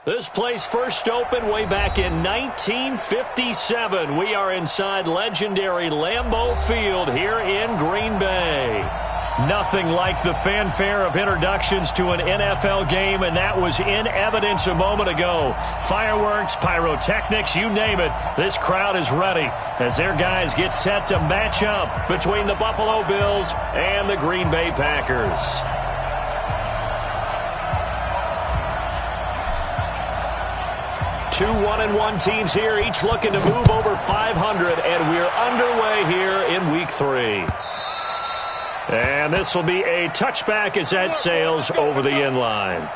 This place first opened way back in 1957. We are inside legendary Lambeau Field here in Green Bay. Nothing like the fanfare of introductions to an NFL game, and that was in evidence a moment ago. Fireworks, pyrotechnics, you name it. This crowd is ready as their guys get set to match up between the Buffalo Bills and the Green Bay Packers. Two 1-1 teams here, each looking to move over 500, and we're underway here in Week 3. And this will be a touchback as that sails over the end line.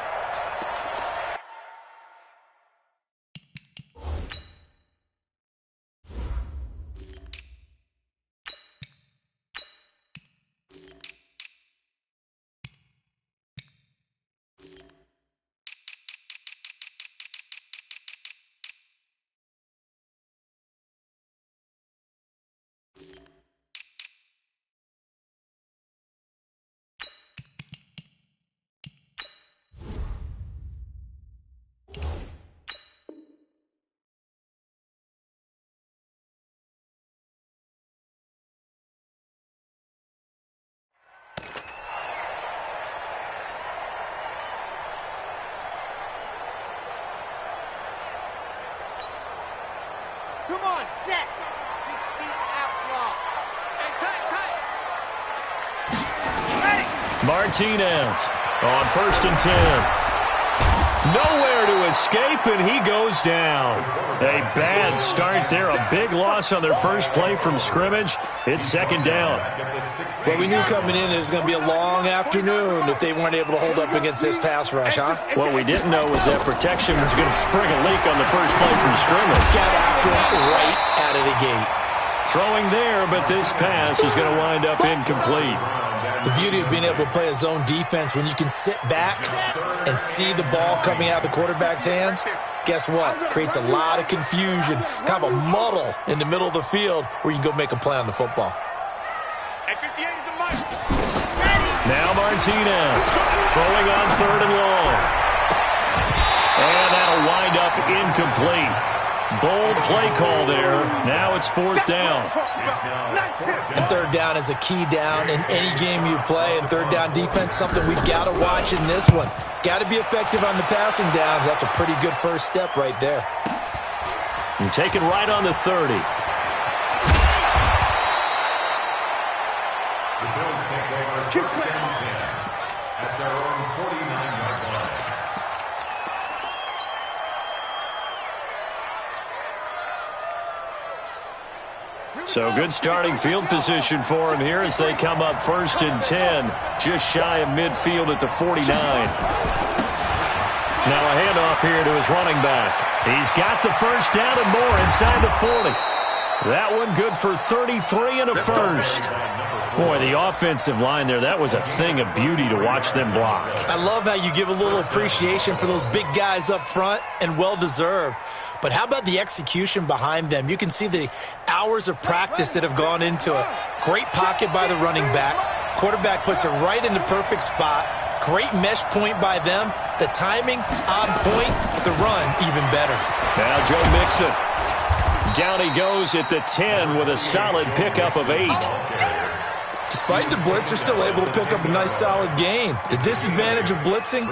Come on, set. 60 outlaw. And ready. Martinez on 1st and 10. Nowhere to escape, and he goes down. A bad start there. A big loss on their first play from scrimmage. It's 2nd down. Well, we knew coming in it was going to be a long afternoon if they weren't able to hold up against this pass rush, huh? What we didn't know was that protection was going to spring a leak on the first play from scrimmage. Got after it right out of the gate. Throwing there, but this pass is going to wind up incomplete. The beauty of being able to play a zone defense when you can sit back and see the ball coming out of the quarterback's hands, guess what? Creates a lot of confusion, kind of a muddle in the middle of the field where you can go make a play on the football. Now Martinez throwing on 3rd and long. And that'll wind up incomplete. Bold play call there. Now it's 4th down. And 3rd down is a key down in any game you play. And 3rd down defense, something we've got to watch in this one. Got to be effective on the passing downs. That's a pretty good first step right there. And taken right on the 30. The Bills take over 1st and 10 at their own 49-yard line. So good starting field position for him here as they come up 1st and 10, just shy of midfield at the 49. Now a handoff here to his running back. He's got the first down and more inside the 40. That one good for 33 and a first. Boy, the offensive line there, that was a thing of beauty to watch them block. I love how you give a little appreciation for those big guys up front, and well-deserved. But how about the execution behind them? You can see the hours of practice that have gone into it. Great pocket by the running back. Quarterback puts it right in the perfect spot. Great mesh point by them. The timing on point. The run even better. Now Joe Mixon. Down he goes at the 10 with a solid pickup of 8. Despite the blitz, they're still able to pick up a nice solid gain. The disadvantage of blitzing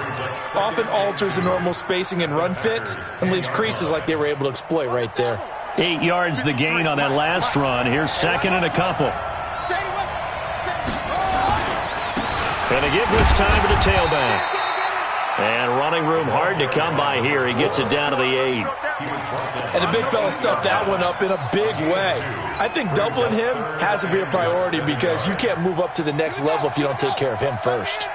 often alters the normal spacing and run fits and leaves creases like they were able to exploit right there. 8 yards the gain on that last run. Here's 2nd and a couple. And a give this time to the tailback. And running room hard to come by here. He gets it down to the 8. And the big fella stuffed that one up in a big way. I think doubling him has to be a priority because you can't move up to the next level if you don't take care of him first.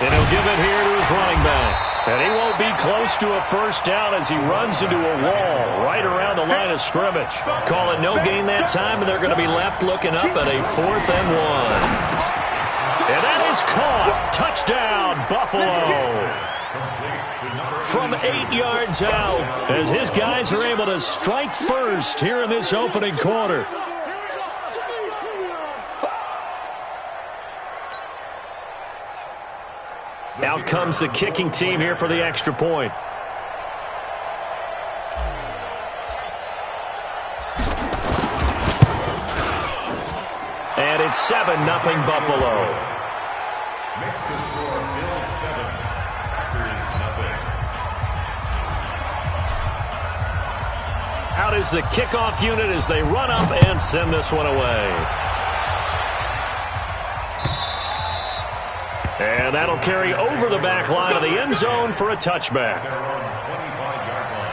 And he'll give it here to his running back. And he won't be close to a first down as he runs into a wall right around the line of scrimmage. Call it no gain that time, and they're going to be left looking up at a 4th and 1. And that is caught. Touchdown, Buffalo. From 8 yards out, as his guys are able to strike first here in this opening quarter. Out comes the kicking team here for the extra point. And it's 7-0 Buffalo. Makes the score Bills 7, Packers nothing. Out is the kickoff unit as they run up and send this one away. And that'll carry over the back line of the end zone for a touchback. They're on 25-yard line.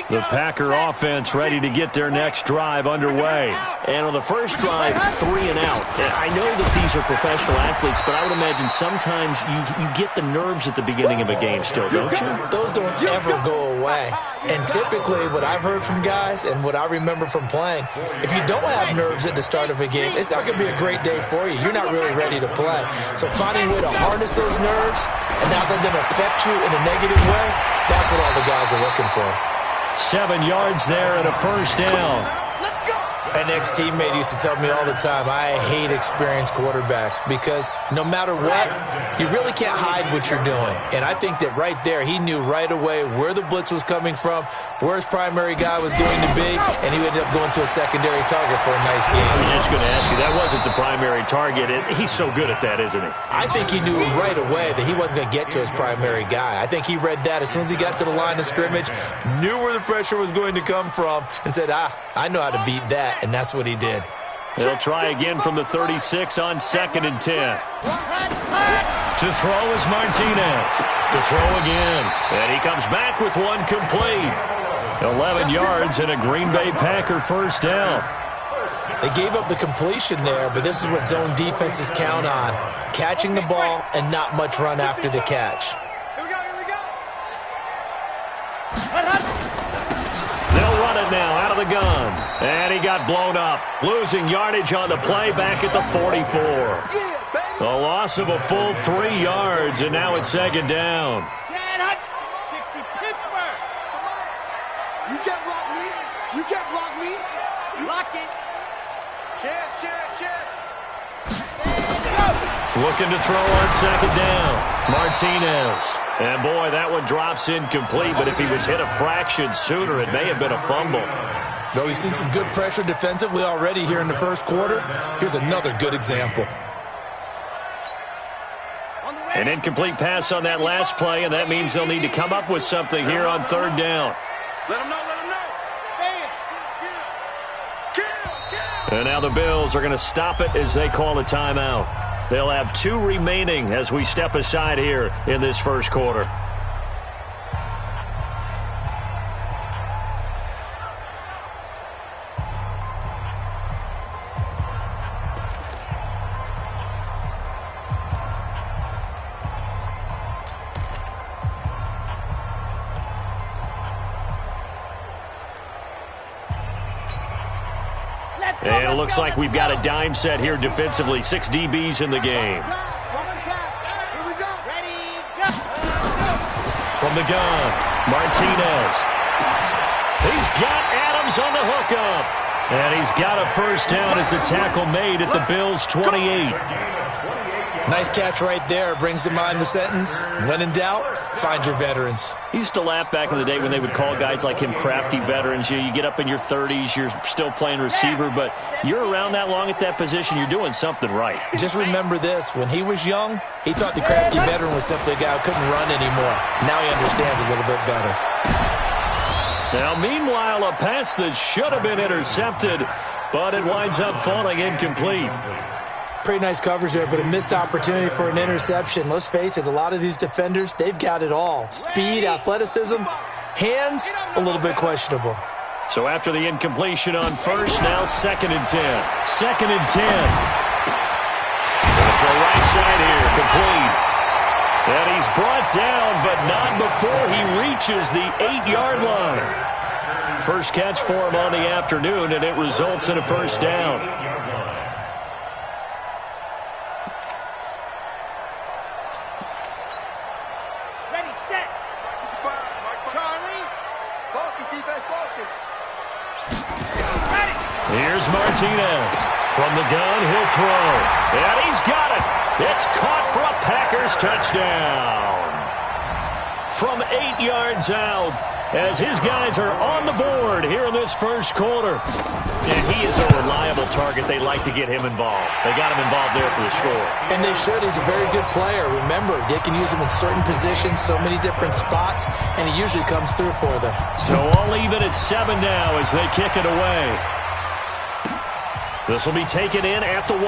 The Packer offense ready to get their next drive underway. And on the first drive, 3 and out. I know that these are professional athletes, but I would imagine sometimes you get the nerves at the beginning of a game still, don't you? Those don't ever go away. And typically what I've heard from guys and what I remember from playing, if you don't have nerves at the start of a game, it's not going to be a great day for you. You're not really ready to play. So finding a way to harness those nerves and not let them affect you in a negative way, that's what all the guys are looking for. 7 yards there and a first down. An ex-teammate used to tell me all the time, I hate experienced quarterbacks because no matter what, you really can't hide what you're doing. And I think that right there, he knew right away where the blitz was coming from, where his primary guy was going to be, and he ended up going to a secondary target for a nice game. I was just going to ask you, that wasn't the primary target. He's so good at that, isn't he? I think he knew right away that he wasn't going to get to his primary guy. I think he read that as soon as he got to the line of scrimmage, knew where the pressure was going to come from, and said, I know how to beat that. And that's what he did. They'll try again from the 36 on 2nd and 10. To throw is Martinez. To throw again. And he comes back with one complete. 11 yards and a Green Bay Packer first down. They gave up the completion there, but this is what zone defenses count on. Catching the ball and not much run after the catch. Here we go. They'll run it now out of the gun. And he got blown up. Losing yardage on the play back at the 44. A loss of a full 3 yards, and now it's 2nd down. 60 Pittsburgh. Come on. You get block me. Lock it. Cheers. Looking to throw on 2nd down. Martinez. And boy, that one drops incomplete, but if he was hit a fraction sooner, it may have been a fumble. Though he's seen some good pressure defensively already here in the first quarter, here's another good example. An incomplete pass on that last play, and that means they'll need to come up with something here on 3rd down. Let him know. And now the Bills are going to stop it as they call a timeout. They'll have 2 remaining as we step aside here in this first quarter. And it looks like we've got a dime set here defensively. 6 DBs in the game. From the gun, Martinez. He's got Adams on the hookup. And he's got a first down as the tackle made at the Bills' 28. Nice catch right there. Brings to mind the sentence, when in doubt, find your veterans. I used to laugh back in the day when they would call guys like him crafty veterans. You get up in your 30s, you're still playing receiver, but you're around that long at that position, you're doing something right. Just remember this. When he was young, he thought the crafty veteran was simply a guy who couldn't run anymore. Now he understands a little bit better. Now, meanwhile, a pass that should have been intercepted, but it winds up falling incomplete. Pretty nice coverage there, but a missed opportunity for an interception. Let's face it, a lot of these defenders, they've got it all. Speed, athleticism, hands, a little bit questionable. So after the incompletion on first, now 2nd and 10. 2nd and 10. Off the right side here, complete. And he's brought down, but not before he reaches the 8-yard line. First catch for him on the afternoon, and it results in a first down. Here's Martinez. From the gun, he'll throw. And he's got it. It's caught for a Packers touchdown. From 8 yards out, as his guys are on the board here in this first quarter. And he is a reliable target. They like to get him involved. They got him involved there for the score. And they should. He's a very good player. Remember, they can use him in certain positions, so many different spots, and he usually comes through for them. So all even at 7 now as they kick it away. This will be taken in at the 1.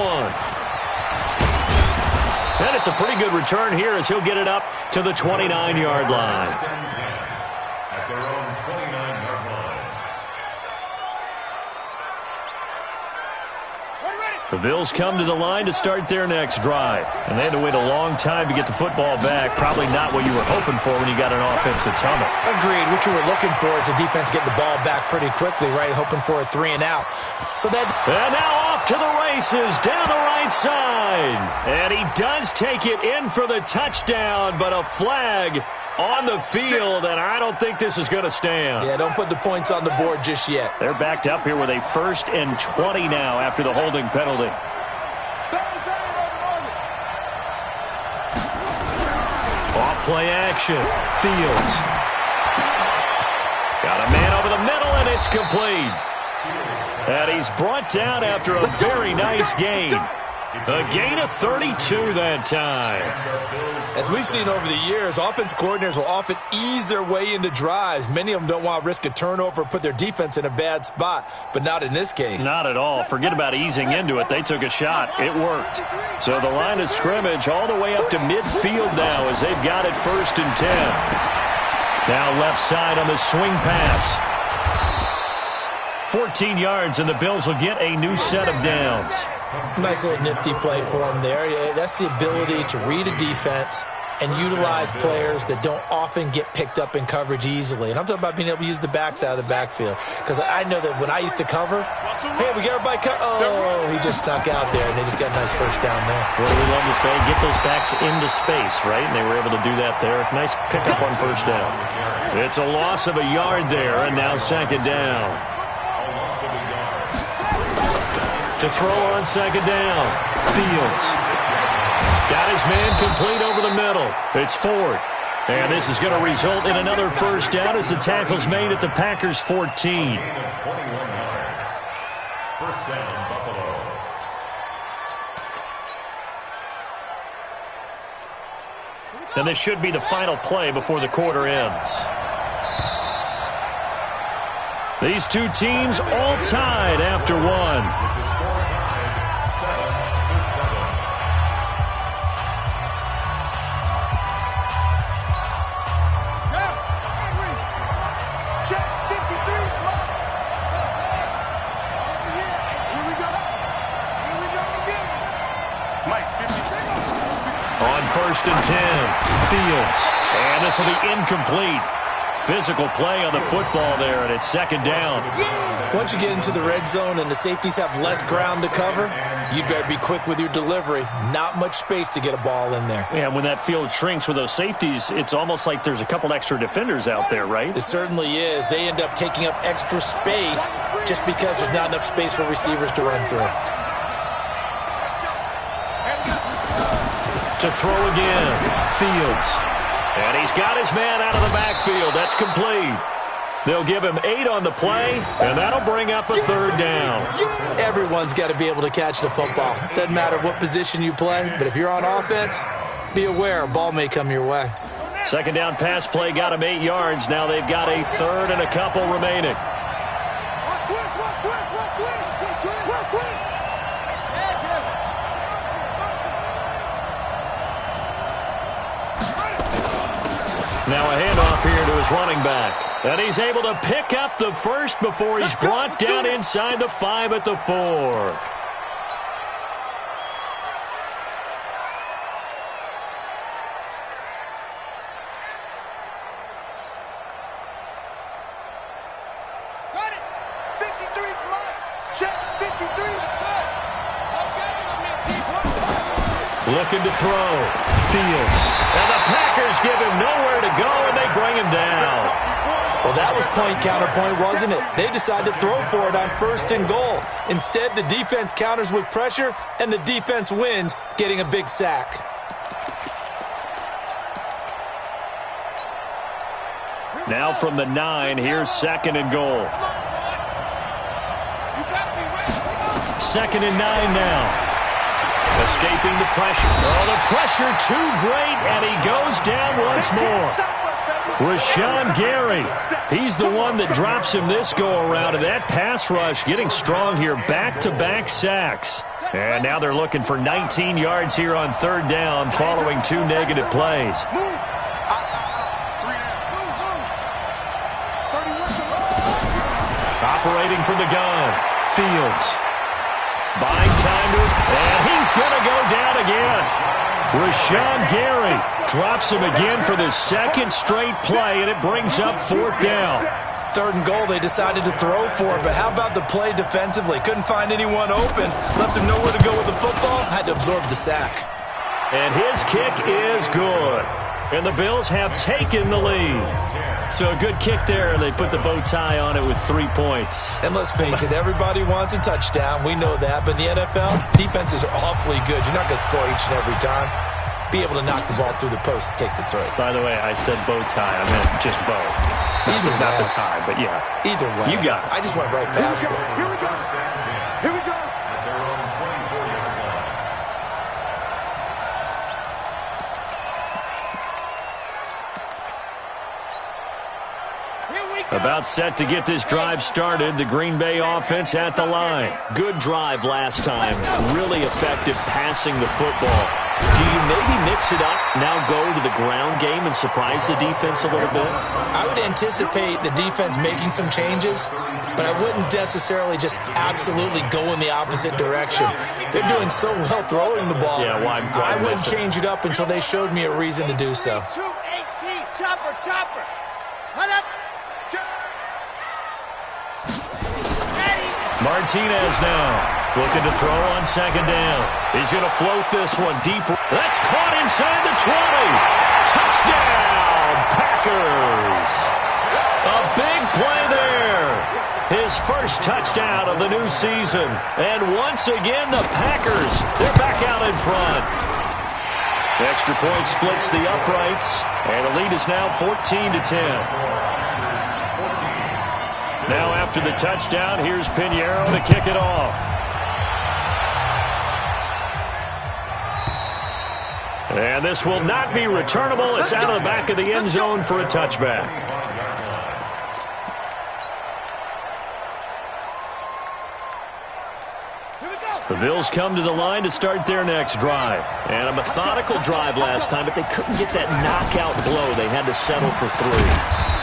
And it's a pretty good return here as he'll get it up to the 29-yard line. At their own 29-yard line. The Bills come to the line to start their next drive. And they had to wait a long time to get the football back. Probably not what you were hoping for when you got an offense that's humming. Agreed. What you were looking for is the defense getting the ball back pretty quickly, right? Hoping for a 3 and out. And now off to the races down the right side. And he does take it in for the touchdown, but a flag on the field, and I don't think this is going to stand. Yeah, don't put the points on the board just yet. They're backed up here with a 1st and 20 now after the holding penalty. Off play action. Fields. Got a man over the middle, and it's complete. And he's brought down after a very nice gain. A gain of 32 that time. As we've seen over the years, offense coordinators will often ease their way into drives. Many of them don't want to risk a turnover or put their defense in a bad spot, but not in this case. Not at all. Forget about easing into it. They took a shot. It worked. So the line of scrimmage all the way up to midfield now as they've got it 1st and 10. Now left side on the swing pass. 14 yards, and the Bills will get a new set of downs. Nice little nifty play for him there. Yeah, that's the ability to read a defense and utilize players that don't often get picked up in coverage easily. And I'm talking about being able to use the backs out of the backfield. Because I know that when I used to cover, hey, we got everybody cut. Oh, he just snuck out there, and they just got a nice 1st down there. What do we love to say? Get those backs into space, right? And they were able to do that there. Nice pickup on 1st down. It's a loss of a yard there, and now 2nd down. To throw on 2nd down. Fields. Got his man complete over the middle. It's Ford. And this is going to result in another 1st down as the tackle's made at the Packers' 14. 21 yards. 1st down, Buffalo. And this should be the final play before the quarter ends. These two teams all tied after 1. On 1st and 10, Fields. And this will be incomplete. Physical play on the football there, and it's 2nd down. Once you get into the red zone and the safeties have less ground to cover, you better be quick with your delivery. Not much space to get a ball in there. Yeah, when that field shrinks with those safeties, it's almost like there's a couple extra defenders out there, right? It certainly is. They end up taking up extra space just because there's not enough space for receivers to run through. To throw again, Fields. And he's got his man out of the backfield. That's complete. They'll give him 8 on the play, and that'll bring up a 3rd down. Everyone's got to be able to catch the football. Doesn't matter what position you play, but if you're on offense, be aware a ball may come your way. 2nd down pass play got him 8 yards. Now they've got a 3rd and a couple remaining. Now a handoff here to his running back. And he's able to pick up the 1st before he's brought down inside the 5 at the 4. Got it. 53's line. Check 53. Looking to throw. Fields. And the Packers give him nowhere to go, and they bring him down. Well, that was point-counterpoint, wasn't it? They decided to throw for it on 1st and goal. Instead, the defense counters with pressure, and the defense wins, getting a big sack. Now from the 9, here's 2nd and goal. 2nd and 9 now. Escaping the pressure. Oh, the pressure too great, and he goes down once more. Rashawn Gary, he's the one that drops him this go-around, and that pass rush getting strong here, back-to-back sacks. And now they're looking for 19 yards here on 3rd down following 2 negative plays. Operating from the gun, Fields. Buying time to his, and he's going to go down again. Rashawn Gary drops him again for the 2nd straight play, and it brings up 4th down. 3rd and goal, they decided to throw for it, but how about the play defensively? Couldn't find anyone open, left him nowhere to go with the football, had to absorb the sack. And his kick is good, and the Bills have taken the lead. So a good kick there, and they put the bow tie on it with 3 points. And let's face it, everybody wants a touchdown. We know that. But in the NFL, defenses are awfully good. You're not going to score each and every time. Be able to knock the ball through the post and take the throw. By the way, I said bow tie. I meant just bow. Not the tie, but yeah. Either way. You got it. I just went right past it. Here we go. Here we go. At their own 24-yard line. About set to get this drive started. The Green Bay offense at the line. Good drive last time. Really effective passing the football. Do you maybe mix it up, now go to the ground game and surprise the defense a little bit? I would anticipate the defense making some changes, but I wouldn't necessarily just absolutely go in the opposite direction. They're doing so well throwing the ball. Yeah, why I wouldn't change it up until they showed me a reason to do so. 2-18, chopper. Hunt up. Martinez now looking to throw on 2nd down. He's going to float this one deep. That's caught inside the 20. Touchdown, Packers. A big play there. His first touchdown of the new season. And once again, the Packers, they're back out in front. The extra point splits the uprights, and the lead is now 14-10. Now after the touchdown, here's Pinheiro to kick it off. And this will not be returnable. It's out of the back of the end zone for a touchback. The Bills come to the line to start their next drive. And a methodical drive last time, but they couldn't get that knockout blow. They had to settle for 3.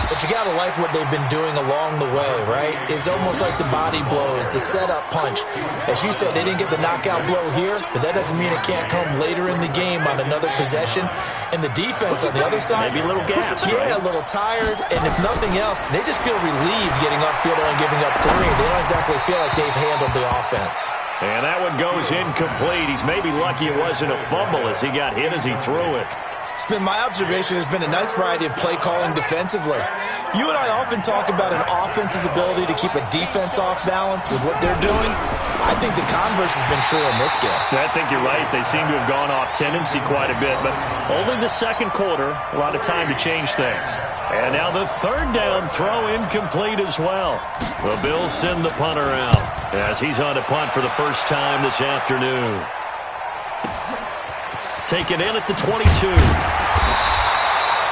But you got to like what they've been doing along the way, right? It's almost like the body blows, the setup punch. As you said, they didn't get the knockout blow here, but that doesn't mean it can't come later in the game on another possession. And the defense on the other side, maybe a little gas, yeah, a little tired. And if nothing else, they just feel relieved getting upfield and giving up 3. They don't exactly feel like they've handled the offense. And that one goes incomplete. He's maybe lucky it wasn't a fumble as he got hit as he threw it. It's been my observation. There's been a nice variety of play calling defensively. You and I often talk about an offense's ability to keep a defense off balance with what they're doing. I think the converse has been true in this game. I think you're right. They seem to have gone off tendency quite a bit, but only the 2nd quarter, a lot of time to change things. And now the 3rd down throw incomplete as well. The Bills send the punter out as he's on to punt for the first time this afternoon. Taken in at the 22.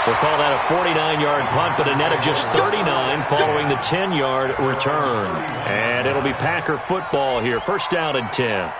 We'll call that a 49-yard punt, but a net of just 39 following the 10-yard return. And it'll be Packer football here. 1st down and 10.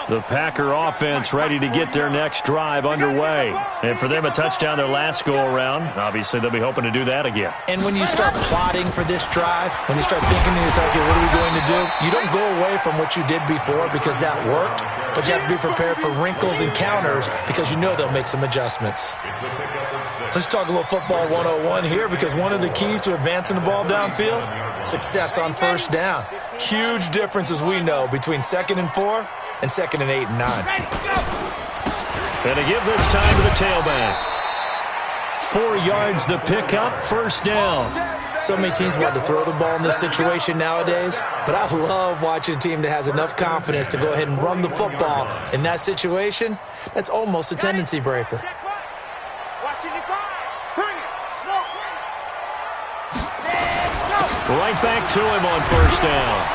The Packer offense ready to get their next drive underway. And for them, a touchdown their last go-around. Obviously, they'll be hoping to do that again. And when you start plotting for this drive, when you start thinking to yourself, okay, what are we going to do? You don't go away from what you did before because that worked, but you have to be prepared for wrinkles and counters because you know they'll make some adjustments. It's a pickup of 6. Let's talk a little football 101 here, because one of the keys to advancing the ball downfield, success on first down. Huge difference, as we know, between 2nd and 4 and 2nd and 8 and 9. And to give this time to the tailback. 4 yards the pickup, first down. So many teams want to throw the ball in this situation nowadays, but I love watching a team that has enough confidence to go ahead and run the football in that situation. That's almost a tendency breaker. Right back to him on first down.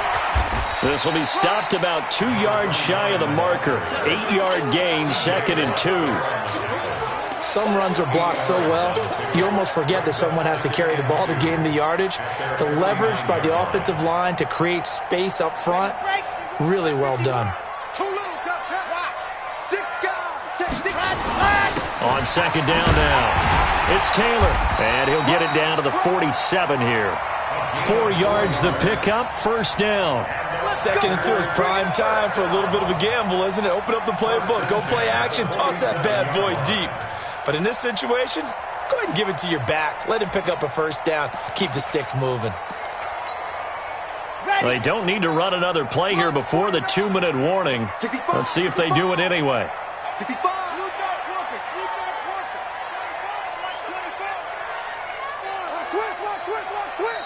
This will be stopped about 2 yards shy of the marker. 8-yard gain, 2nd and 2. Some runs are blocked so well, you almost forget that someone has to carry the ball to gain the yardage. The leverage by the offensive line to create space up front, really well done. On second down now, it's Taylor, and he'll get it down to the 47 here. 4 yards the pickup, first down. 2nd and 2 is prime time for a little bit of a gamble, isn't it? Open up the playbook, go play action, toss that bad boy deep. But in this situation, go ahead and give it to your back. Let him pick up a first down. Keep the sticks moving. They don't need to run another play here before the 2-minute warning. Let's see if they do it anyway.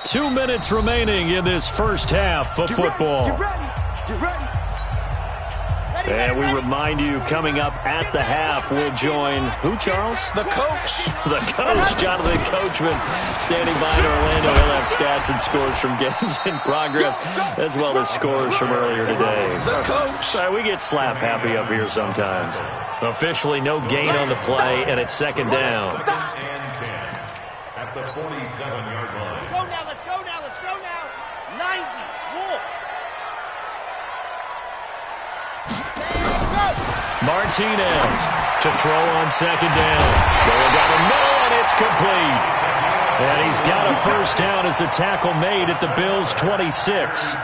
2 minutes remaining in this first half of football. And we remind you, coming up at the half, we'll join who, Charles? The coach. The coach, Jonathan Coachman, standing by in Orlando. He'll have stats and scores from games in progress, as well as scores from earlier today. The coach. Sorry, we get slap happy up here sometimes. Officially no gain on the play, and it's second down. At the 47-yard line. Let's go now. 90, walk. Martinez to throw on second down. Going down the middle, and it's complete. And he's got a first down as a tackle made at the Bills' 26.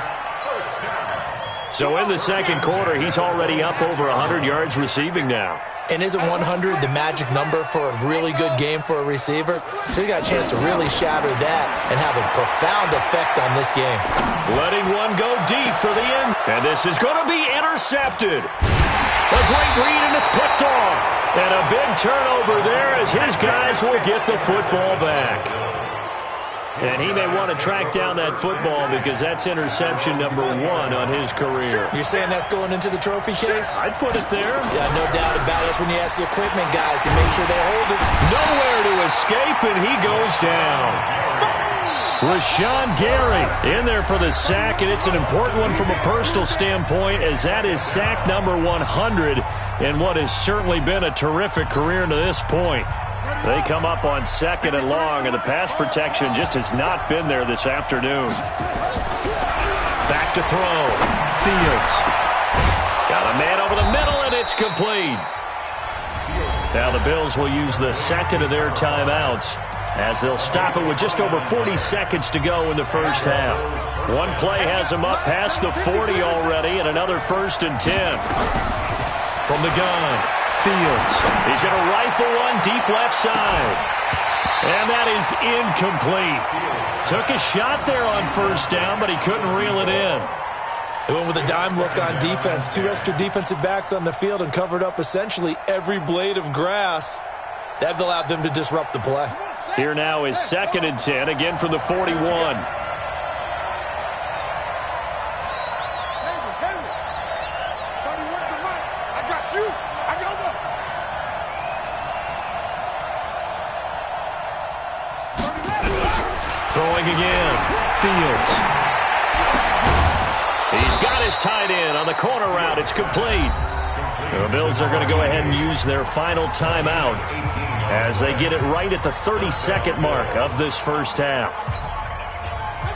So in the second quarter, he's already up over 100 yards receiving now. And isn't 100 the magic number for a really good game for a receiver? So he got a chance to really shatter that and have a profound effect on this game. Letting one go deep for the end. And this is going to be intercepted. A great read, and it's picked off. And a big turnover there as his guys will get the football back. And he may want to track down that football because that's interception number 1 on his career. You're saying that's going into the trophy case? I'd put it there. Yeah, no doubt about it. That's when you ask the equipment guys to make sure they hold it. Nowhere to escape, and he goes down. Rashawn Gary in there for the sack, and it's an important one from a personal standpoint, as that is sack number 100 in what has certainly been a terrific career to this point. They come up on second and long, and the pass protection just has not been there this afternoon. Back to throw. Fields. Got a man over the middle, and it's complete. Now the Bills will use the second of their timeouts as they'll stop it with just over 40 seconds to go in the first half. One play has them up past the 40 already, and another 1st and 10. From the gun, Fields. He's going to rifle one deep left side. And that is incomplete. Took a shot there on first down, but he couldn't reel it in. They went with a dime look on defense. 2 extra defensive backs on the field and covered up essentially every blade of grass. That allowed them to disrupt the play. Here now is 2nd and 10, again from the 41. Throwing again. Fields. He's got his tight end on the corner route. It's complete. The Bills are going to go ahead and use their final timeout as they get it right at the 32nd mark of this first half.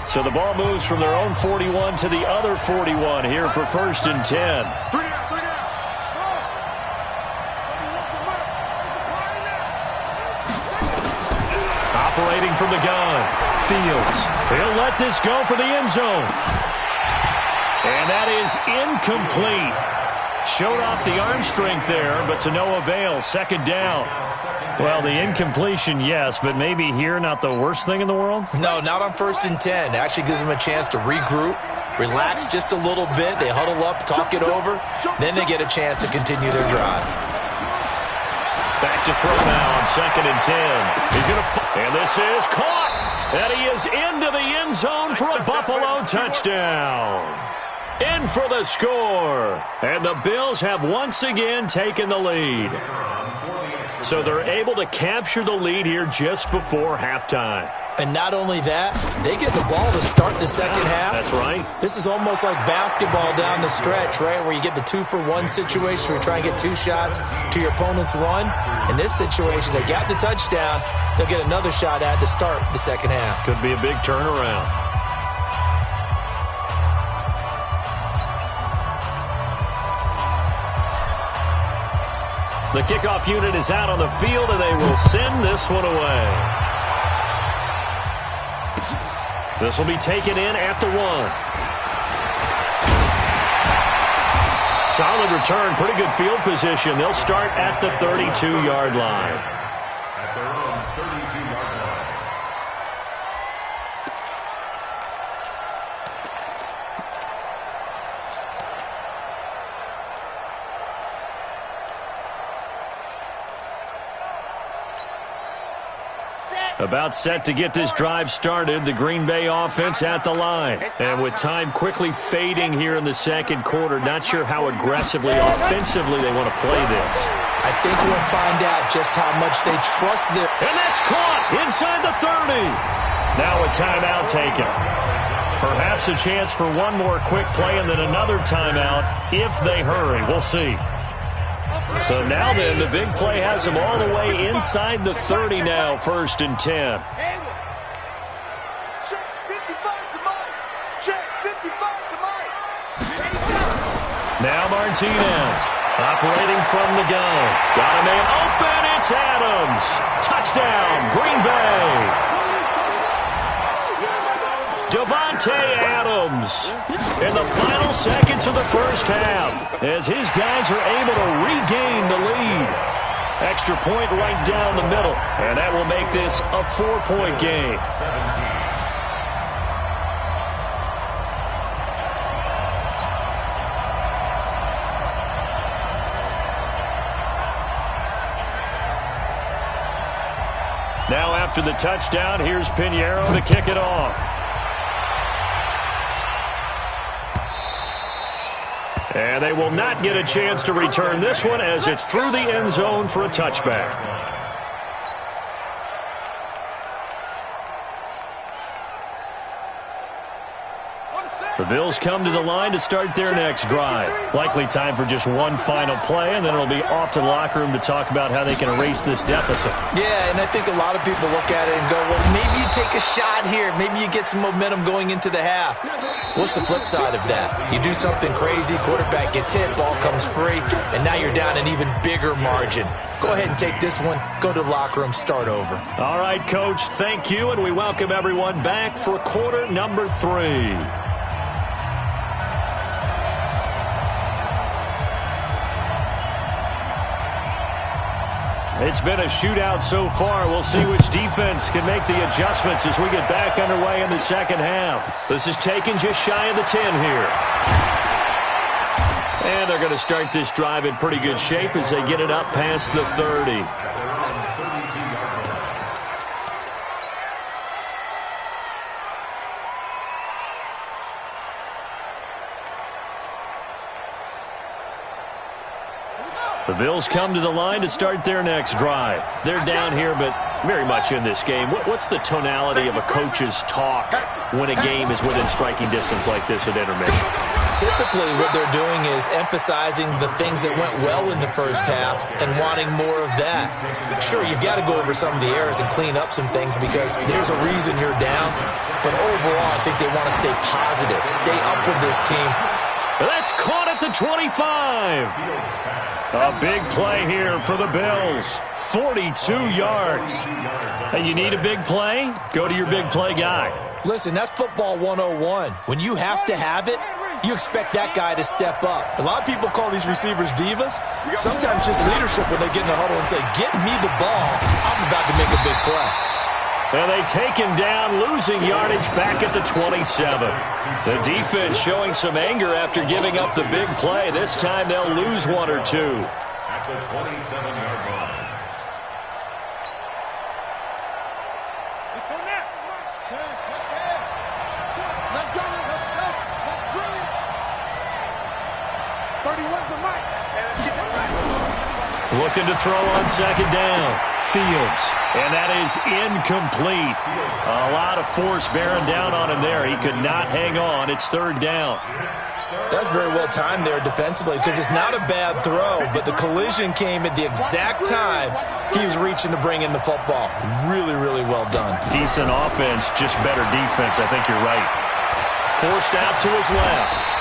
So the ball moves from their own 41 to the other 41 here for 1st and 10. Operating from the gun, Fields. He'll let this go for the end zone. And that is incomplete. Showed off the arm strength there, but to no avail. 2nd down. Well, the incompletion, yes, but maybe here not the worst thing in the world? No, not on 1st and 10. It actually gives them a chance to regroup, relax just a little bit. They huddle up, talk it over. Then they get a chance to continue their drive. Back to throw now on 2nd and 10. He's going to and this is caught. And he is into the end zone for a Buffalo touchdown. In for the score. And the Bills have once again taken the lead. So they're able to capture the lead here just before halftime. And not only that, they get the ball to start the second half. That's right. This is almost like basketball down the stretch, right, where you get the 2-for-1 situation where you try and get 2 shots to your opponent's 1. In this situation, they got the touchdown. They'll get another shot at to start the second half. Could be a big turnaround. The kickoff unit is out on the field, and they will send this one away. This will be taken in at the 1. Solid return, pretty good field position. They'll start at the 32-yard line. At their own 32-yard line. About set to get this drive started, the Green Bay offense at the line. And with time quickly fading here in the second quarter, not sure how aggressively, offensively they want to play this. I think we'll find out just how much they trust their... And that's caught inside the 30. Now a timeout taken. Perhaps a chance for one more quick play and then another timeout if they hurry. We'll see. So now then, the big play has them all the way inside the 30 now, 1st and 10. Check 55 to Mike. Check 55 to Mike. Now Martinez operating from the gun. Got a man open. It's Adams. Touchdown, Green Bay. Davante Adams in the final seconds of the first half as his guys are able to regain the lead. Extra point right down the middle, and that will make this a 4-point game. Now after the touchdown, here's Pinheiro to kick it off. And they will not get a chance to return this one as it's through the end zone for a touchback. The Bills come to the line to start their next drive. Likely time for just one final play, and then it'll be off to the locker room to talk about how they can erase this deficit. Yeah, and I think a lot of people look at it and go, well, maybe you take a shot here. Maybe you get some momentum going into the half. What's the flip side of that? You do something crazy, quarterback gets hit, ball comes free, and now you're down an even bigger margin. Go ahead and take this one, go to the locker room, start over. All right, Coach, thank you, and we welcome everyone back for quarter number 3. It's been a shootout so far. We'll see which defense can make the adjustments as we get back underway in the second half. This is taken just shy of the 10 here. And they're going to start this drive in pretty good shape as they get it up past the 30. The Bills come to the line to start their next drive. They're down here, but very much in this game. What's the tonality of a coach's talk when a game is within striking distance like this at intermission? Typically, what they're doing is emphasizing the things that went well in the first half and wanting more of that. Sure, you've got to go over some of the errors and clean up some things because there's a reason you're down. But overall, I think they want to stay positive, stay up with this team. That's caught at the 25. A big play here for the Bills. 42 yards. And you need a big play? Go to your big play guy. Listen, that's football 101. When you have to have it, you expect that guy to step up. A lot of people call these receivers divas. Sometimes just leadership when they get in the huddle and say, get me the ball. I'm about to make a big play. And they take him down, losing yardage back at the 27. The defense showing some anger after giving up the big play. This time they'll lose one or two. At the 27-yard line. Let's go now. Let's go. Let's bring it. 31's the mic. Looking to throw on second down. Fields. And that is incomplete. A lot of force bearing down on him there. He could not hang on. It's third down. That's very well timed there defensively because it's not a bad throw, but the collision came at the exact time he was reaching to bring in the football. Really, really well done. Decent offense, just better defense. I think you're right. Forced out to his left.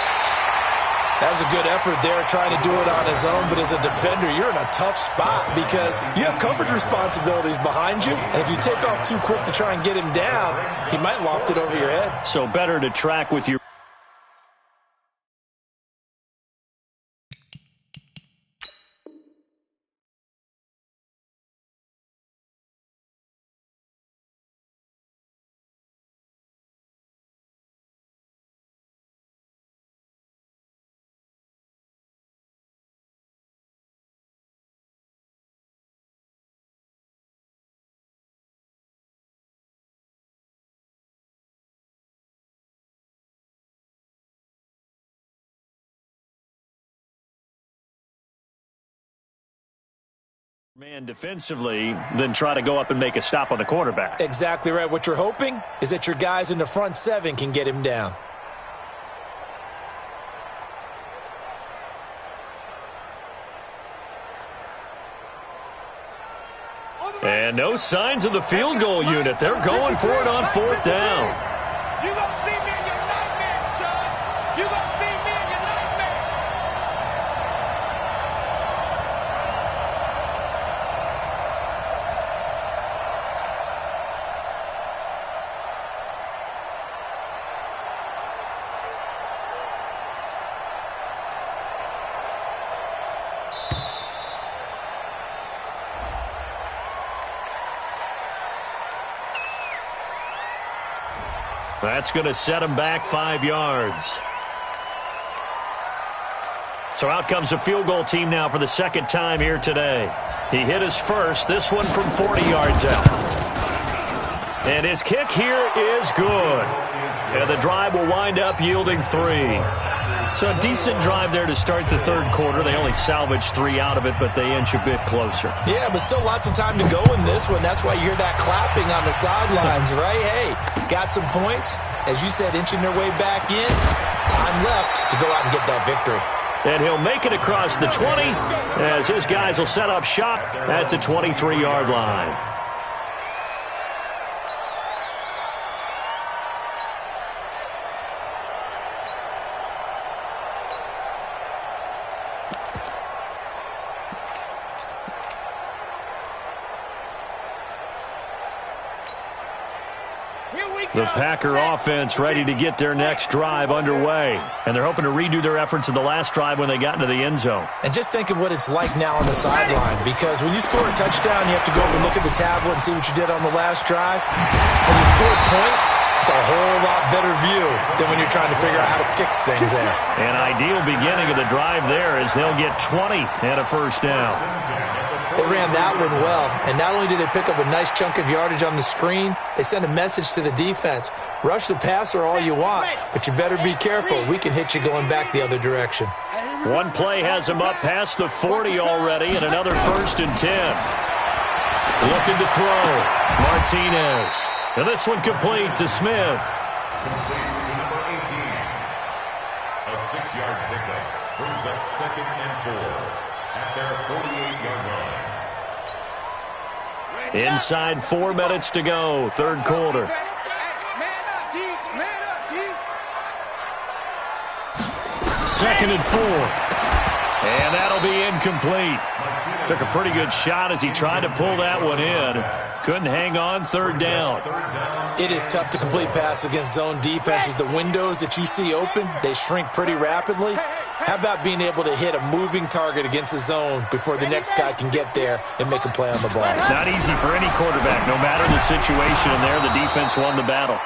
That was a good effort there trying to do it on his own, but as a defender, you're in a tough spot because you have coverage responsibilities behind you, and if you take off too quick to try and get him down, he might loft it over your head. So better to track with your... man defensively, then try to go up and make a stop on the quarterback. Exactly right. What you're hoping is that your guys in the front seven can get him down. And no signs of the field goal unit. They're going for it on fourth down. You gonna see me in your nightmare, son. You gonna see me in your nightmare. That's going to set him back 5 yards. So out comes a field goal team now for the second time here today. He hit his first, this one from 40 yards out. And his kick here is good. And the drive will wind up yielding 3. So a decent drive there to start the third quarter. They only salvaged 3 out of it, but they inch a bit closer. Yeah, but still lots of time to go in this one. That's why you hear that clapping on the sidelines, right? Hey, got some points. As you said, inching their way back in. Time left to go out and get that victory. And he'll make it across the 20 as his guys will set up shop at the 23-yard line. The Packer offense ready to get their next drive underway. And they're hoping to redo their efforts in the last drive when they got into the end zone. And just think of what it's like now on the sideline, because when you score a touchdown, you have to go over and look at the tablet and see what you did on the last drive. When you score points, it's a whole lot better view than when you're trying to figure out how to fix things there. An ideal beginning of the drive there as they'll get 20 and a first down. They ran that one well, and not only did they pick up a nice chunk of yardage on the screen, they sent a message to the defense. Rush the passer all you want, but you better be careful. We can hit you going back the other direction. One play has him up past the 40 already, and another 1st and 10. Looking to throw. Martinez. And this one complete to Smith. Complete to number 18. A 6-yard pickup brings up 2nd and 4 at their 48-yard line. Inside 4 minutes to go, third quarter. Second and 4. And that'll be incomplete. Took a pretty good shot as he tried to pull that one in. Couldn't hang on. Third down. It is tough to complete passes against zone defenses. The windows that you see open, they shrink pretty rapidly. How about being able to hit a moving target against a zone before the next guy can get there and make a play on the ball? Not easy for any quarterback, no matter the situation. And there, the defense won the battle.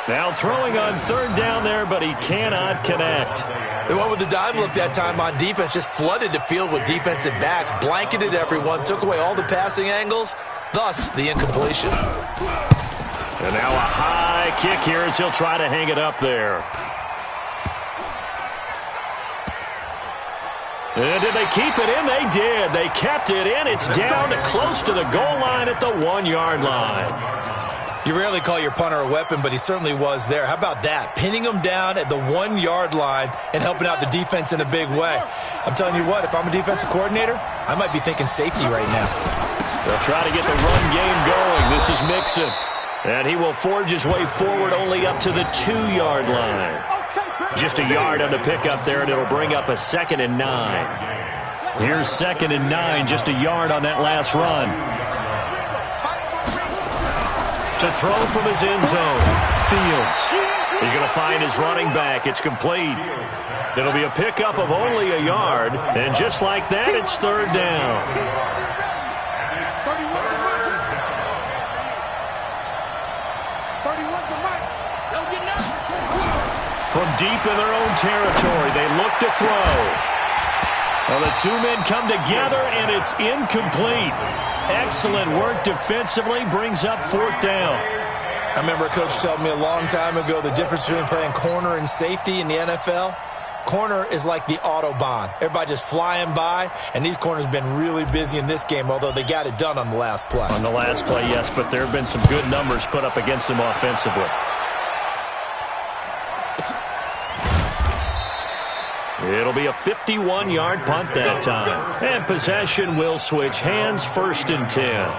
Now throwing on third down there, but he cannot connect. They went with the dime look that time on defense, just flooded the field with defensive backs, blanketed everyone, took away all the passing angles, thus the incompletion. And now a high kick here as he'll try to hang it up there. And did they keep it in? They did. They kept it in. It's down close to the goal line at the 1-yard line. You rarely call your punter a weapon, but he certainly was there. How about that? Pinning him down at the 1-yard line and helping out the defense in a big way. I'm telling you what, if I'm a defensive coordinator, I might be thinking safety right now. They'll try to get the run game going. This is Mixon. And he will forge his way forward only up to the 2-yard line. Just a yard on the pickup there, and it'll bring up a 2nd and 9. Here's 2nd and 9, just a yard on that last run. To throw from his end zone, Fields. He's going to find his running back. It's complete. It'll be a pickup of only a yard, and just like that, it's third down. From deep in their own territory, they look to throw. Well, the two men come together, and it's incomplete. Excellent work defensively, brings up 4th down. I remember a coach telling me a long time ago the difference between playing corner and safety in the NFL. Corner is like the Autobahn. Everybody just flying by, and these corners have been really busy in this game, although they got it done on the last play. On the last play, yes, but there have been some good numbers put up against them offensively. It'll be a 51-yard punt that time. And possession will switch hands, 1st and 10.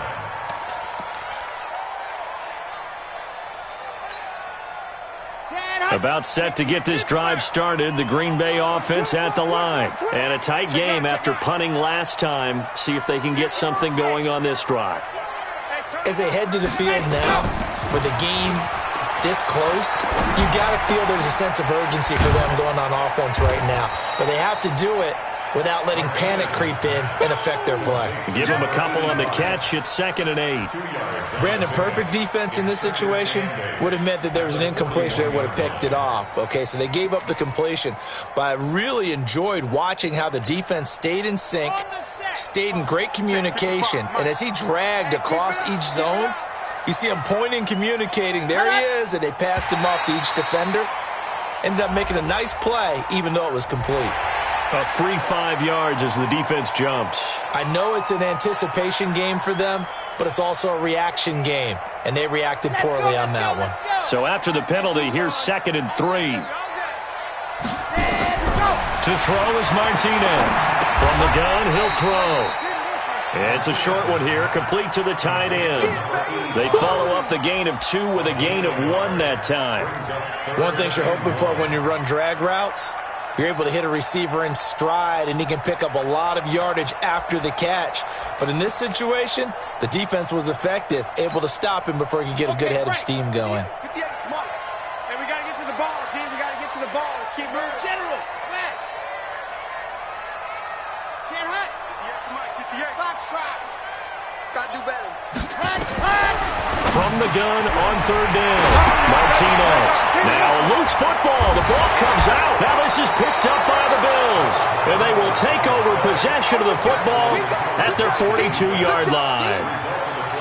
About set to get this drive started. The Green Bay offense at the line. And a tight game after punting last time. See if they can get something going on this drive. As they head to the field now, with the game this close, you got to feel there's a sense of urgency for them going on offense right now. But they have to do it without letting panic creep in and affect their play. Give them a couple on the catch. It's 2nd and 8. Brandon, perfect defense in this situation would have meant that there was an incompletion. They would have picked it off. Okay, so they gave up the completion. But I really enjoyed watching how the defense stayed in sync, stayed in great communication. And as he dragged across each zone, you see him pointing, communicating. There he is, and they passed him off to each defender. Ended up making a nice play, even though it was complete. A free 5 yards as the defense jumps. I know it's an anticipation game for them, but it's also a reaction game, and they reacted poorly on that one. So after the penalty, here's 2nd and 3. To throw is Martinez. From the gun, he'll throw. And it's a short one here, complete to the tight end. They follow up the gain of 2 with a gain of 1 that time. One thing you're hoping for when you run drag routes, you're able to hit a receiver in stride, and he can pick up a lot of yardage after the catch. But in this situation, the defense was effective, able to stop him before he could get a good head of steam going. Hey, we got to get to the ball, team. We got to get to the ball. Let's keep moving. General, flash. Sit hot. Come on, 58. Box trap. Got to do better. From the gun on third down, Martinez. Now a loose football. The ball comes out. Now this is picked up by the Bills. And they will take over possession of the football at their 42-yard line.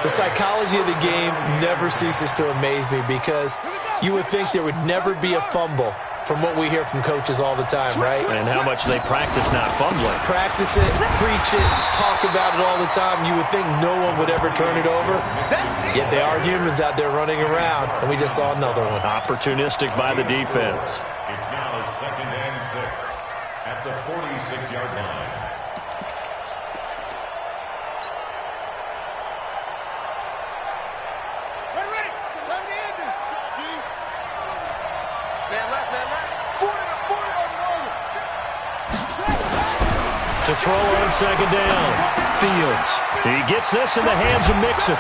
The psychology of the game never ceases to amaze me because you would think there would never be a fumble from what we hear from coaches all the time, right? And how much they practice not fumbling. Practice it, preach it, talk about it all the time. You would think no one would ever turn it over. Yet they are humans out there running around, and we just saw another one. Opportunistic by the defense. It's now 2nd and 6 at the 46-yard line. To throw on second down. Fields. He gets this in the hands of Mixon.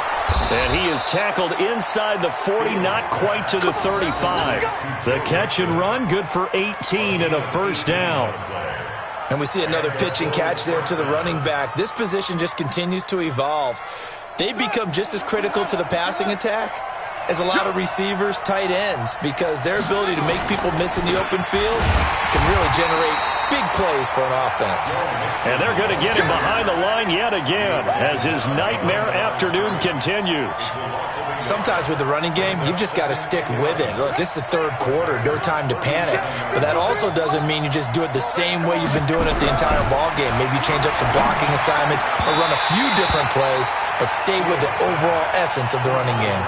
And he is tackled inside the 40, not quite to the 35. The catch and run, good for 18 and a first down. And we see another pitch and catch there to the running back. This position just continues to evolve. They become just as critical to the passing attack as a lot of receivers, tight ends, because their ability to make people miss in the open field can really generate big plays for an offense. And they're going to get him behind the line yet again as his nightmare afternoon continues. Sometimes with the running game, you've just got to stick with it. Look, it's the third quarter, no time to panic. But that also doesn't mean you just do it the same way you've been doing it the entire ball game. Maybe change up some blocking assignments or run a few different plays, but stay with the overall essence of the running game.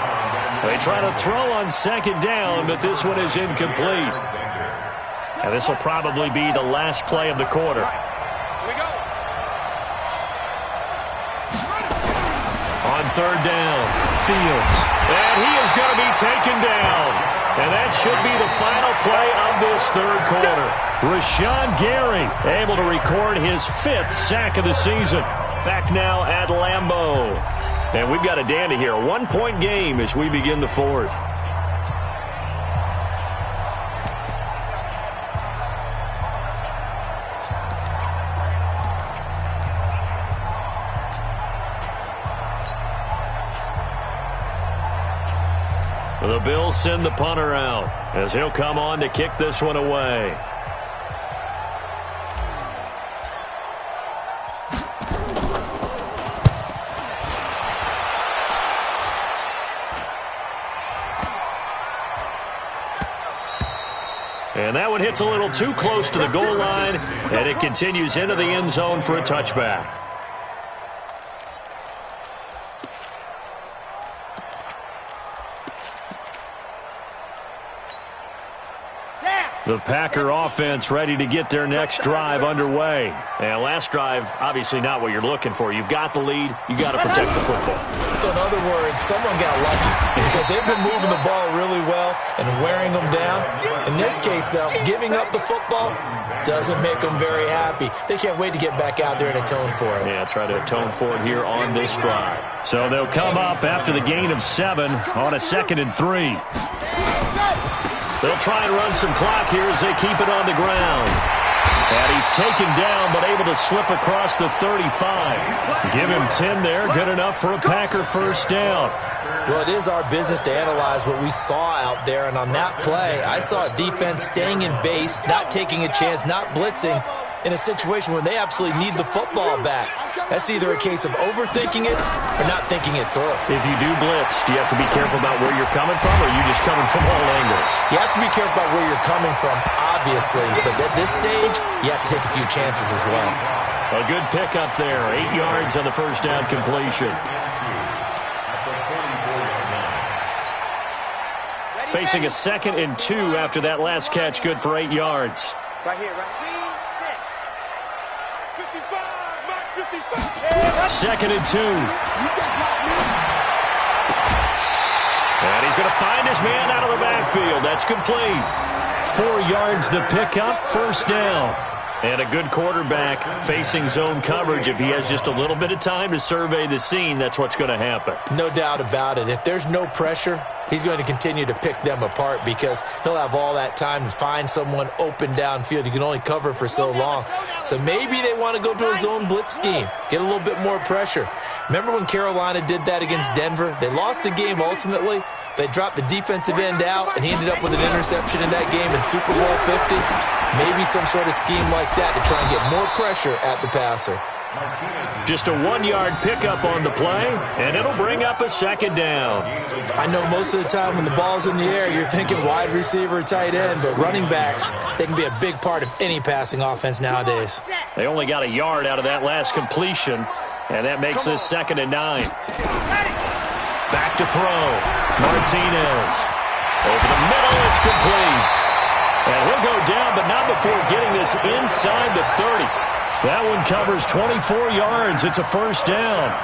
They try to throw on second down, but this one is incomplete. And this will probably be the last play of the quarter. Here we go. On third down, Fields. And he is going to be taken down. And that should be the final play of this third quarter. Rashawn Gary able to record his 5th sack of the season. Back now at Lambeau. And we've got a dandy here. A 1-point game as we begin the fourth. The Bills send the punter out as he'll come on to kick this one away. And that one hits a little too close to the goal line, and it continues into the end zone for a touchback. The Packer offense ready to get their next drive underway. And last drive, obviously not what you're looking for. You've got the lead. You've got to protect the football. So in other words, someone got lucky because they've been moving the ball really well and wearing them down. In this case, though, giving up the football doesn't make them very happy. They can't wait to get back out there and atone for it. Yeah, try to atone for it here on this drive. So they'll come up after the gain of 7 on a 2nd and 3. They'll try and run some clock here as they keep it on the ground. And he's taken down, but able to slip across the 35. Give him 10 there. Good enough for a Packer first down. Well, it is our business to analyze what we saw out there. And on that play, I saw a defense staying in base, not taking a chance, not blitzing in a situation where they absolutely need the football back. That's either a case of overthinking it or not thinking it through. If you do blitz, do you have to be careful about where you're coming from, or are you just coming from all angles? You have to be careful about where you're coming from, obviously. But at this stage, you have to take a few chances as well. A good pickup there. 8 yards on the first down completion. Facing a 2nd and 2 after that last catch, good for 8 yards. Right here, right. 2nd and 2. And he's going to find his man out of the backfield. That's complete. 4 yards the pickup, first down. And a good quarterback facing zone coverage. If he has just a little bit of time to survey the scene, that's what's going to happen. No doubt about it. If there's no pressure, he's going to continue to pick them apart because he'll have all that time to find someone open downfield. You can only cover for so long. So maybe they want to go to a zone blitz scheme, get a little bit more pressure. Remember when Carolina did that against Denver? They lost the game ultimately. They dropped the defensive end out, and he ended up with an interception in that game in Super Bowl 50. Maybe some sort of scheme like that to try and get more pressure at the passer. Just a 1-yard pickup on the play, and it'll bring up a 2nd down. I know most of the time when the ball's in the air, you're thinking wide receiver, tight end, but running backs, they can be a big part of any passing offense nowadays. They only got a yard out of that last completion, and that makes this 2nd and 9. Back to throw. Martinez. Over the middle, it's complete. And he'll go down, but not before getting this inside the 30. That one covers 24 yards. It's a first down.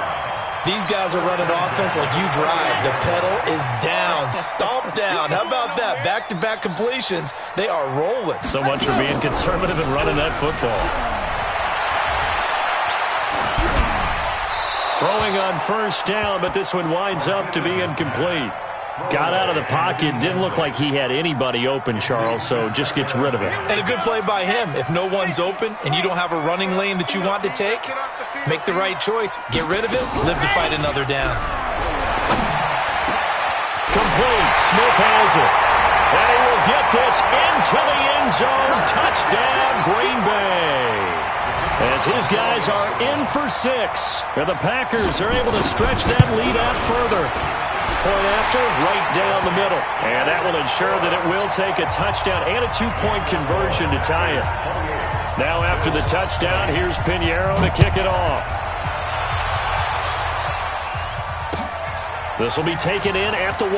These guys are running offense like you drive. The pedal is down, stomped down. How about that? Back-to-back completions. They are rolling. So much for being conservative and running that football. Throwing on first down, but this one winds up to be incomplete. Got out of the pocket. Didn't look like he had anybody open, Charles, so just gets rid of it. And a good play by him. If no one's open and you don't have a running lane that you want to take, make the right choice. Get rid of it. Live to fight another down. Complete. Smith has it. And he will get this into the end zone. Touchdown, Green Bay. As his guys are in for 6. And the Packers are able to stretch that lead out further. Point after, right down the middle. And that will ensure that it will take a touchdown and a 2-point conversion to tie it. Now after the touchdown, here's Pinheiro to kick it off. This will be taken in at the 1.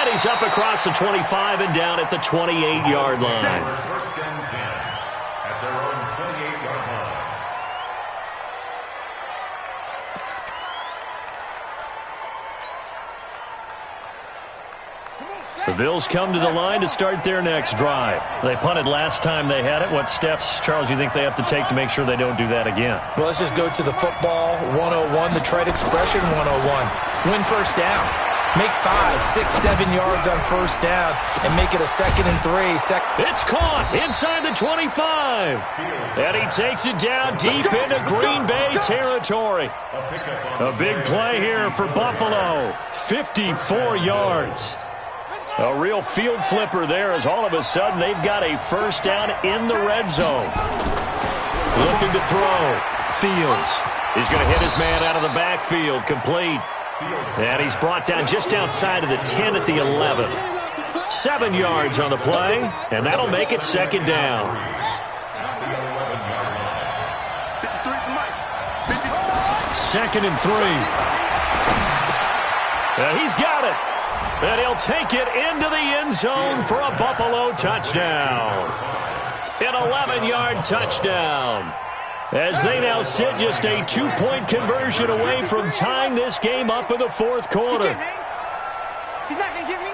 And he's up across the 25 and down at the 28-yard line. First and 10 at their own 28-yard line. The Bills come to the line to start their next drive. They punted last time they had it. What steps, Charles, you think they have to take to make sure they don't do that again? Well, let's just go to the football 101, the trite expression 101. Win first down. Make 5, 6, 7 yards on first down and make it a 2nd and 3. It's caught inside the 25. And he takes it down deep into Green Bay territory. A big play here for Buffalo. 54 yards. A real field flipper there as all of a sudden they've got a first down in the red zone. Looking to throw. Fields. He's going to hit his man out of the backfield. Complete. And he's brought down just outside of the 10 at the 11. 7 yards on the play, and that'll make it 2nd down. 2nd and 3. And he's got it. And he'll take it into the end zone for a Buffalo touchdown. An 11-yard touchdown. As they now sit just a 2-point conversion away from tying this game up in the 4th quarter. He's not going to get me.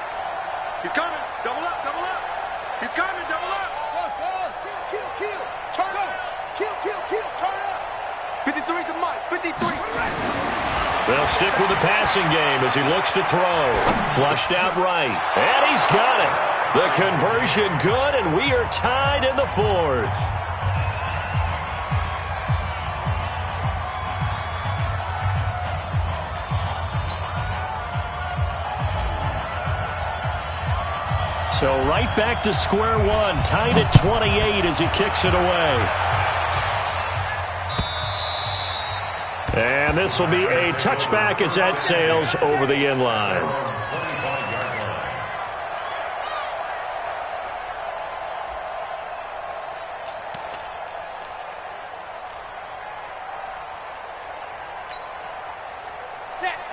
He's coming. Double up, double up. He's coming, double up. Kill. Turn up. Kill. Turn up. 53's the mic. 53. They'll stick with the passing game as he looks to throw. Flushed out right. And he's got it. The conversion good, and we are tied in the 4th. So right back to square one, tied at 28 as he kicks it away. And this will be a touchback as that sails over the end line.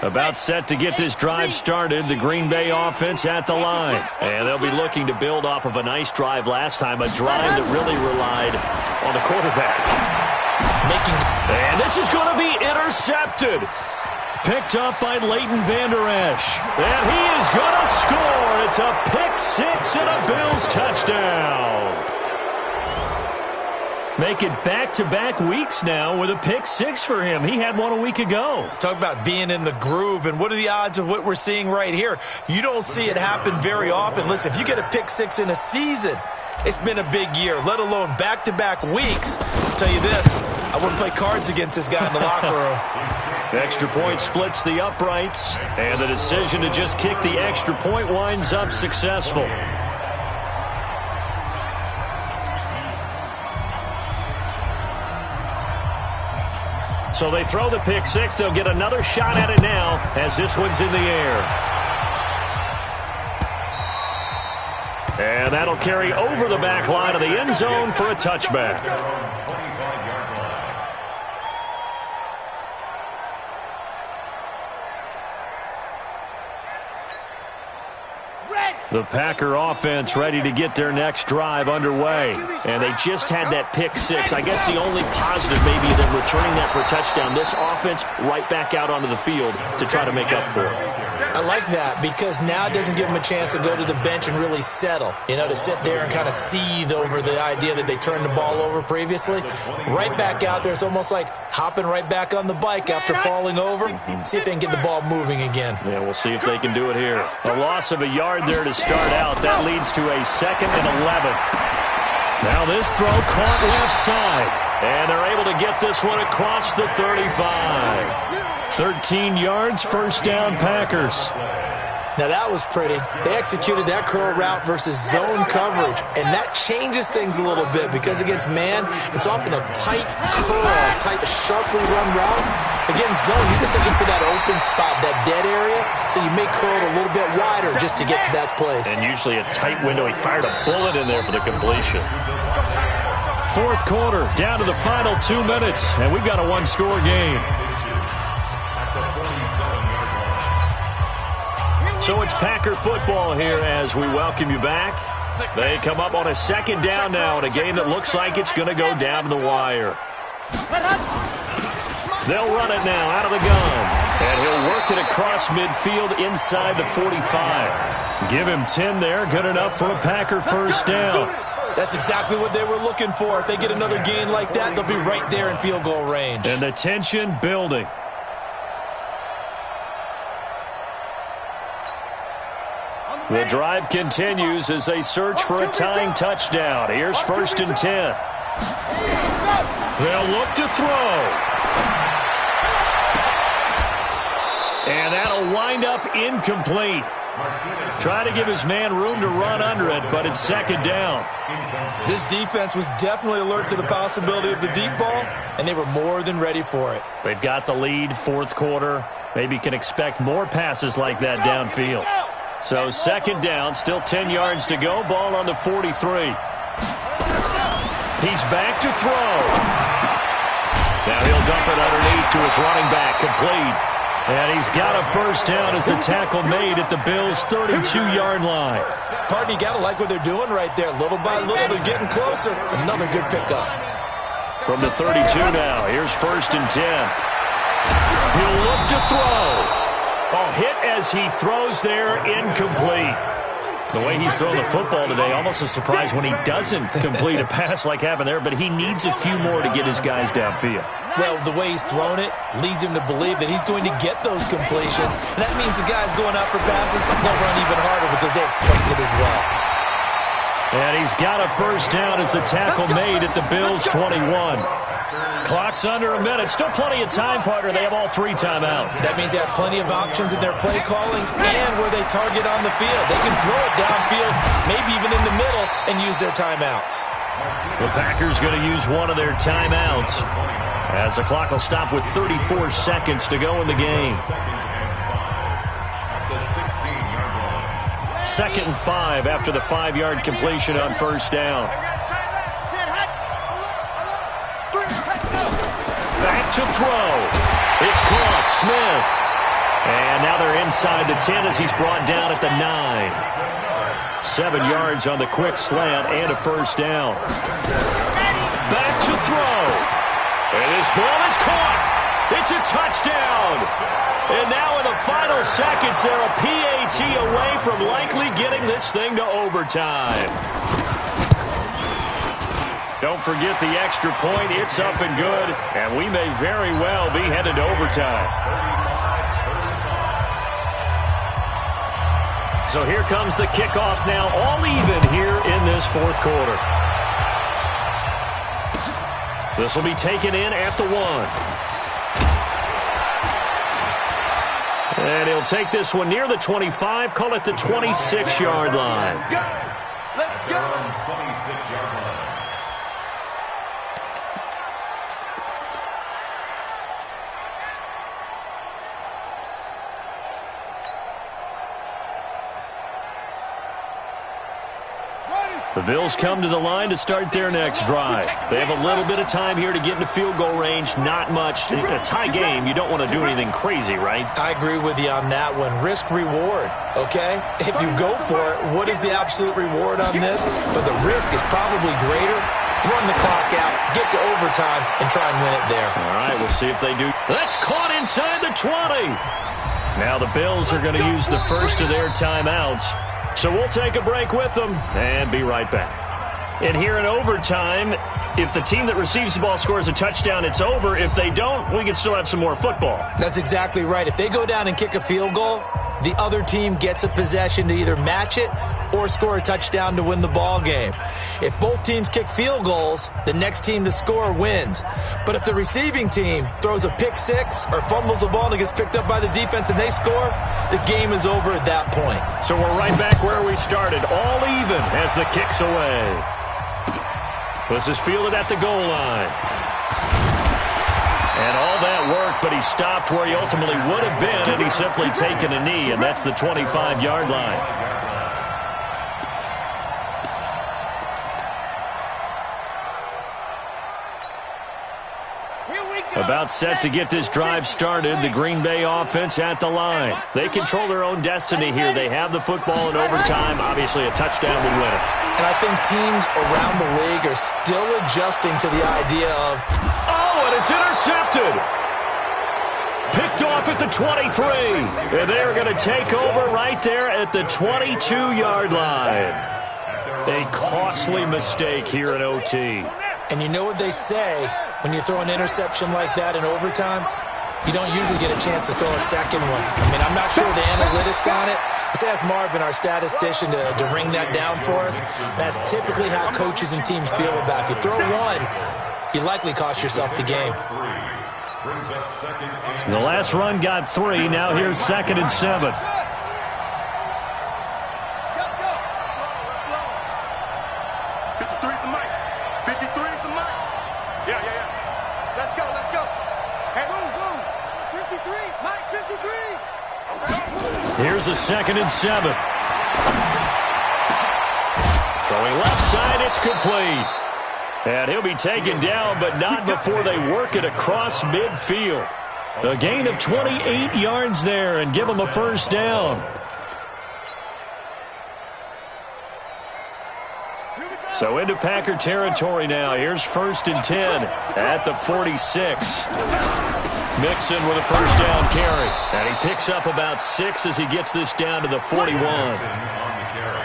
About set to get this drive started, the Green Bay offense at the line. And they'll be looking to build off of a nice drive last time, a drive that really relied on the quarterback. And this is going to be intercepted. Picked up by Leighton Vander Esch. And he is going to score. It's a pick-6 and a Bills touchdown. Make it back-to-back weeks now with a pick-6 for him. He had one a week ago. Talk about being in the groove, and what are the odds of what we're seeing right here? You don't see it happen very often. Listen, if you get a pick-6 in a season, it's been a big year, let alone back-to-back weeks. I'll tell you this, I wouldn't play cards against this guy in the locker room. The extra point splits the uprights, and the decision to just kick the extra point winds up successful. So they throw the pick-6. They'll get another shot at it now as this one's in the air. And that'll carry over the back line of the end zone for a touchback. The Packer offense ready to get their next drive underway. And they just had that pick-6. I guess the only positive maybe them returning that for a touchdown. This offense right back out onto the field to try to make up for it. I like that because now it doesn't give him a chance to go to the bench and really settle, to sit there and kind of seethe over the idea that they turned the ball over previously. Right back out there, it's almost like hopping right back on the bike after falling over. See if they can get the ball moving again. Yeah, we'll see if they can do it here. A loss of a yard there to start out. That leads to a 2nd and 11. Now this throw caught left side. And they're able to get this one across the 35. 13 yards, first down, Packers. Now that was pretty. They executed that curl route versus zone coverage, and that changes things a little bit because against man, it's often a tight curl, tight, sharply run route. Against zone, you're just looking for that open spot, that dead area, so you may curl it a little bit wider just to get to that place. And usually a tight window. He fired a bullet in there for the completion. Fourth quarter, down to the final 2 minutes, and we've got a one-score game. So it's Packer football here as we welcome you back. They come up on a 2nd down now in a game that looks like it's going to go down to the wire. They'll run it now out of the gun. And he'll work it across midfield inside the 45. Give him 10 there. Good enough for a Packer first down. That's exactly what they were looking for. If they get another gain like that, they'll be right there in field goal range. And the tension building. The drive continues as they search for a tying touchdown. Here's 1st and 10. They'll look to throw. And that'll wind up incomplete. Try to give his man room to run under it, but it's 2nd down. This defense was definitely alert to the possibility of the deep ball, and they were more than ready for it. They've got the lead, 4th quarter. Maybe can expect more passes like that downfield. So 2nd down, still 10 yards to go. Ball on the 43. He's back to throw. Now he'll dump it underneath to his running back, complete. And he's got a first down as a tackle made at the Bills' 32-yard line. Partner, you got to like what they're doing right there. Little by little, they're getting closer. Another good pickup. From the 32 now, here's 1st and 10. He'll look to throw. Oh, hit as he throws there, incomplete. The way he's throwing the football today, almost a surprise when he doesn't complete a pass like happened there, but he needs a few more to get his guys downfield. Well, the way he's thrown it leads him to believe that he's going to get those completions. And that means the guys going out for passes, they'll run even harder because they expect it as well. And he's got a first down as a tackle made at the Bills' 21. Clock's under a minute. Still plenty of time, partner. They have all 3 timeouts. That means they have plenty of options in their play calling and where they target on the field. They can throw it downfield, maybe even in the middle, and use their timeouts. The Packers going to use one of their timeouts as the clock will stop with 34 seconds to go in the game. 2nd and 5 after the 5-yard completion on first down. Back to throw. It's caught. Smith. And now they're inside the 10 as he's brought down at the 9. 7 yards on the quick slant and a first down. Back to throw. And this ball is caught. It's a touchdown. And now in the final seconds, they're a PAT away from likely getting this thing to overtime. Don't forget the extra point. It's up and good, and we may very well be headed to overtime. So here comes the kickoff now, all even here in this 4th quarter. This will be taken in at the 1. And he'll take this one near the 25, call it the 26-yard line. Let's go. 26-yard line. The Bills come to the line to start their next drive. They have a little bit of time here to get into field goal range. Not much. In a tie game, you don't want to do anything crazy, right? I agree with you on that one. Risk-reward, okay? If you go for it, what is the absolute reward on this? But the risk is probably greater. Run the clock out, get to overtime, and try and win it there. All right, we'll see if they do. That's caught inside the 20. Now the Bills are going to use the first of their timeouts. So we'll take a break with them and be right back. And here in overtime, if the team that receives the ball scores a touchdown, it's over. If they don't, we can still have some more football. That's exactly right. If they go down and kick a field goal, the other team gets a possession to either match it or score a touchdown to win the ball game. If both teams kick field goals, the next team to score wins. But if the receiving team throws a pick six or fumbles the ball and it gets picked up by the defense and they score, the game is over at that point. So we're right back where we started, all even as the kick's away. This is fielded at the goal line. And all that work, but he stopped where he ultimately would have been, and he's simply taken a knee, and that's the 25-yard line. About set to get this drive started, the Green Bay offense at the line. They control their own destiny here. They have the football in overtime. Obviously, a touchdown would win it. And I think teams around the league are still adjusting to the idea of... Oh, and it's intercepted. Picked off at the 23. And they're going to take over right there at the 22-yard line. A costly mistake here in OT. And you know what they say, when you throw an interception like that in overtime, you don't usually get a chance to throw a second one. I mean, I'm not sure the analytics on it. Let's ask Marvin, our statistician, to ring that down for us. That's typically how coaches and teams feel about it. You throw one, you likely cost yourself the game. The last run got 3. Now here's 2nd and 7. Here's a 2nd and 7. Throwing left side, it's complete. And he'll be taken down, but not before they work it across midfield. A gain of 28 yards there and give him a first down. So into Packer territory now. Here's 1st and 10 at the 46. Mixon with a first down carry. And he picks up about 6 as he gets this down to the 41.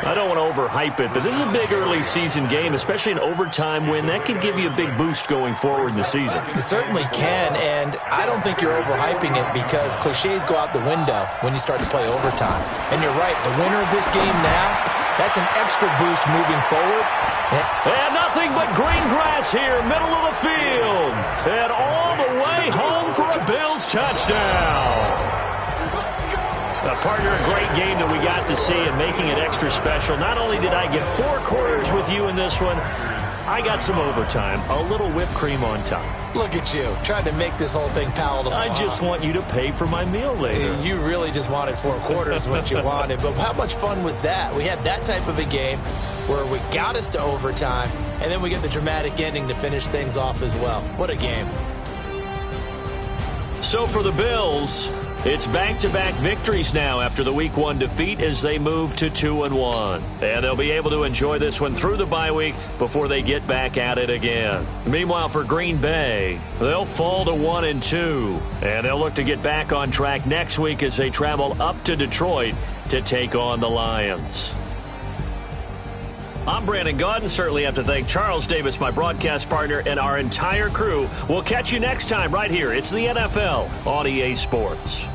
I don't want to overhype it, but this is a big early season game, especially an overtime win. That can give you a big boost going forward in the season. It certainly can, and I don't think you're overhyping it because cliches go out the window when you start to play overtime. And you're right, the winner of this game now, that's an extra boost moving forward. And nothing but green grass here, middle of the field. And all the way home for a Bills touchdown. Partner, a great game that we got to see and making it extra special. Not only did I get 4 quarters with you in this one, I got some overtime, a little whipped cream on top. Look at you, trying to make this whole thing palatable. I just want you to pay for my meal later. You really just wanted 4 quarters what you wanted, but how much fun was that? We had that type of a game where we got us to overtime, and then we get the dramatic ending to finish things off as well. What a game. So for the Bills, it's back-to-back victories now after the Week 1 defeat as they move to 2-1. And they'll be able to enjoy this one through the bye week before they get back at it again. Meanwhile, for Green Bay, they'll fall to 1-2. And they'll look to get back on track next week as they travel up to Detroit to take on the Lions. I'm Brandon Gaudin. Certainly have to thank Charles Davis, my broadcast partner, and our entire crew. We'll catch you next time right here. It's the NFL on EA Sports.